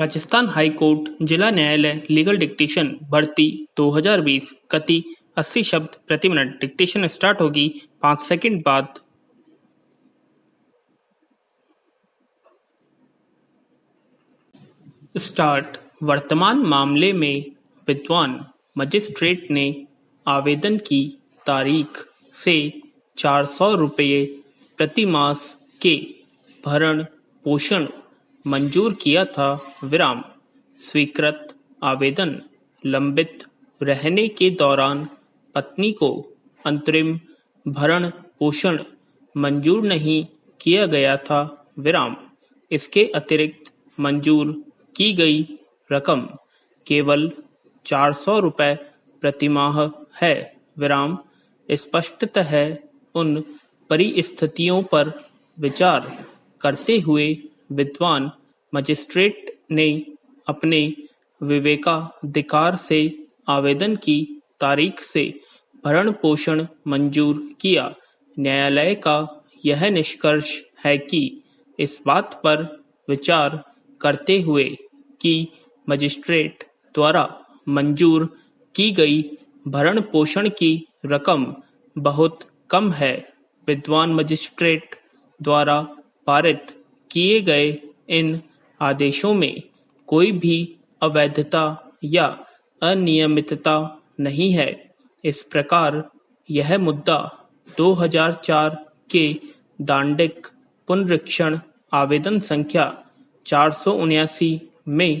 Rajasthan high court जिला न्यायालय legal dictation भर्ती 2020 गति 80 शब्द प्रति मिनट। डिक्टेशन स्टार्ट होगी 5 सेकंड बाद। स्टार्ट। वर्तमान मामले में विद्वान मजिस्ट्रेट ने आवेदन की तारीख से 400 रुपये प्रति मास के भरण पोषण मंजूर किया था। विराम। स्वीकृत आवेदन लंबित रहने के दौरान पत्नी को अंतरिम भरण पोषण मंजूर नहीं किया गया था। विराम। इसके अतिरिक्त मंजूर की गई रकम केवल 400 रुपये प्रतिमाह है। विराम। स्पष्टतः उन परिस्थितियों पर विचार करते हुए विद्वान मजिस्ट्रेट ने अपने विवेकाधिकार से आवेदन की तारीख से भरण पोषण मंजूर किया। न्यायालय का यह निष्कर्ष है कि इस बात पर विचार करते हुए कि मजिस्ट्रेट द्वारा मंजूर की गई भरण पोषण की रकम बहुत कम है, विद्वान मजिस्ट्रेट द्वारा पारित किए गए इन आदेशों में कोई भी अवैधता या अनियमितता नहीं है। इस प्रकार यह मुद्दा 2004 के दांडिक पुनरीक्षण आवेदन संख्या 479 में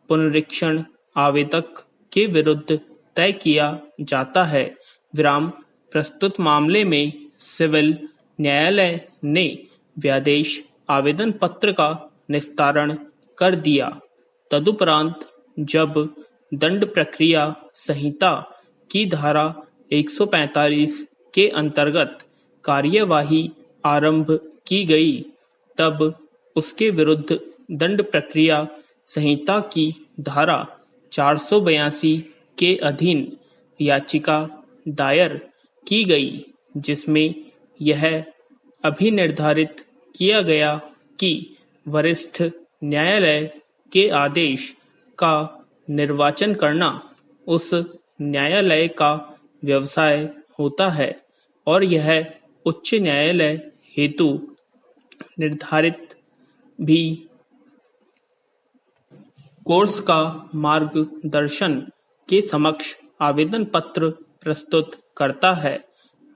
पुनरीक्षण आवेदक के विरुद्ध तय किया जाता है। विराम। प्रस्तुत मामले में सिविल न्यायालय ने व्यादेश आवेदन पत्र का निस्तारण कर दिया। तदुपरांत जब दंड प्रक्रिया संहिता की धारा 145 के अंतर्गत कार्यवाही आरंभ की गई, तब उसके विरुद्ध दंड प्रक्रिया संहिता की धारा 482 के अधीन याचिका दायर की गई, जिसमें यह अभिनिर्धारित किया गया कि वरिष्ठ न्यायालय के आदेश का निर्वाचन करना उस न्यायालय का व्यवसाय होता है और यह उच्च न्यायालय हेतु निर्धारित भी कोर्स का मार्गदर्शन के समक्ष आवेदन पत्र प्रस्तुत करता है,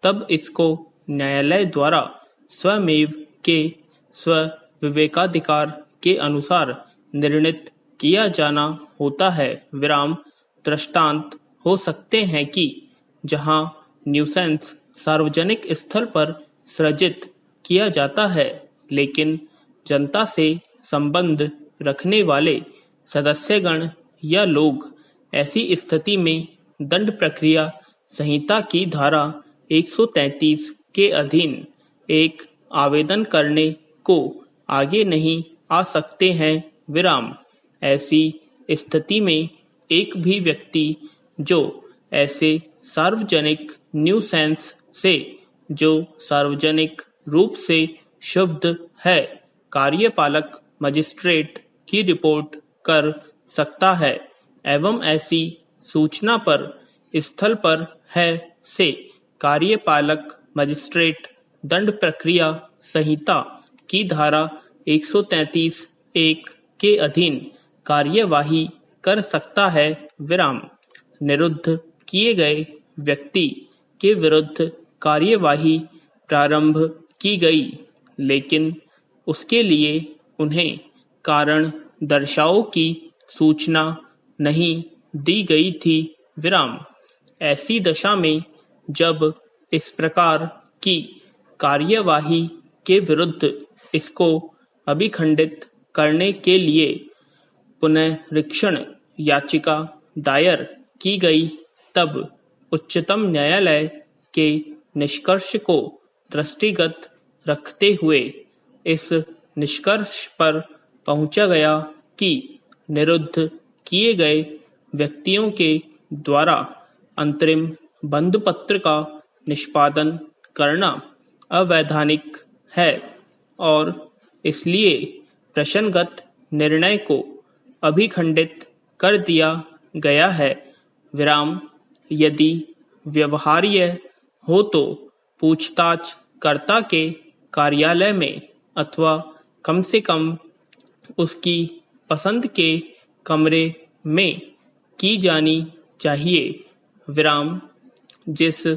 तब इसको न्यायालय द्वारा स्वमेव के स्वविवेकाधिकार के अनुसार निर्णीत किया जाना होता है। विराम। दृष्टांत हो सकते हैं कि जहां न्यूसेंस सार्वजनिक स्थल पर सृजित किया जाता है, लेकिन जनता से संबंध रखने वाले सदस्यगण या लोग ऐसी स्थिति में दंड प्रक्रिया संहिता की धारा 133 के अधीन एक आवेदन करने को आगे नहीं आ सकते हैं। विराम। ऐसी स्थिति में एक भी व्यक्ति जो ऐसे सार्वजनिक न्यूसेंस से जो सार्वजनिक रूप से शुद्ध है, कार्यपालक मजिस्ट्रेट की रिपोर्ट कर सकता है एवं ऐसी सूचना पर स्थल पर है से कार्यपालक मजिस्ट्रेट दंड प्रक्रिया संहिता की धारा 133 एक के अधीन कार्यवाही कर सकता है। विराम। निरुद्ध किए गए व्यक्ति के विरुद्ध कार्यवाही प्रारंभ की गई, लेकिन उसके लिए उन्हें कारण दर्शाओ की सूचना नहीं दी गई थी। विराम। ऐसी दशा में जब इस प्रकार की कार्यवाही के विरुद्ध इसको अभिखंडित करने के लिए पुनरीक्षण याचिका दायर की गई, तब उच्चतम न्यायालय के निष्कर्ष को दृष्टिगत रखते हुए इस निष्कर्ष पर पहुंचा गया कि निरुद्ध किए गए व्यक्तियों के द्वारा अंतरिम बंधपत्र का निष्पादन करना अवैधानिक है और इसलिए प्रश्नगत निर्णय को अभिखंडित कर दिया गया है। विराम यदि व्यवहार्य हो तो पूछताछकर्ता के कार्यालय में अथवा कम से कम उसकी पसंद के कमरे में की जानी चाहिए। विराम जिस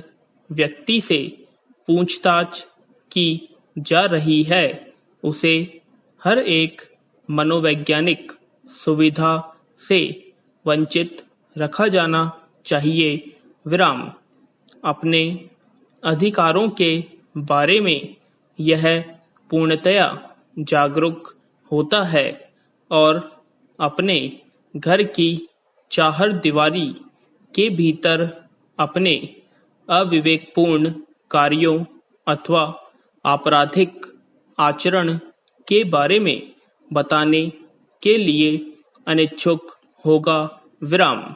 व्यक्ति से पूछताछ की जा रही है उसे हर एक मनोवैज्ञानिक सुविधा से वंचित रखा जाना चाहिए। विराम अपने अधिकारों के बारे में यह पूर्णतया जागरूक होता है और अपने घर की चारदीवारी के भीतर अपने अविवेकपूर्ण कार्यों अथवा आपराधिक आचरण के बारे में बताने के लिए अनिच्छुक होगा। विराम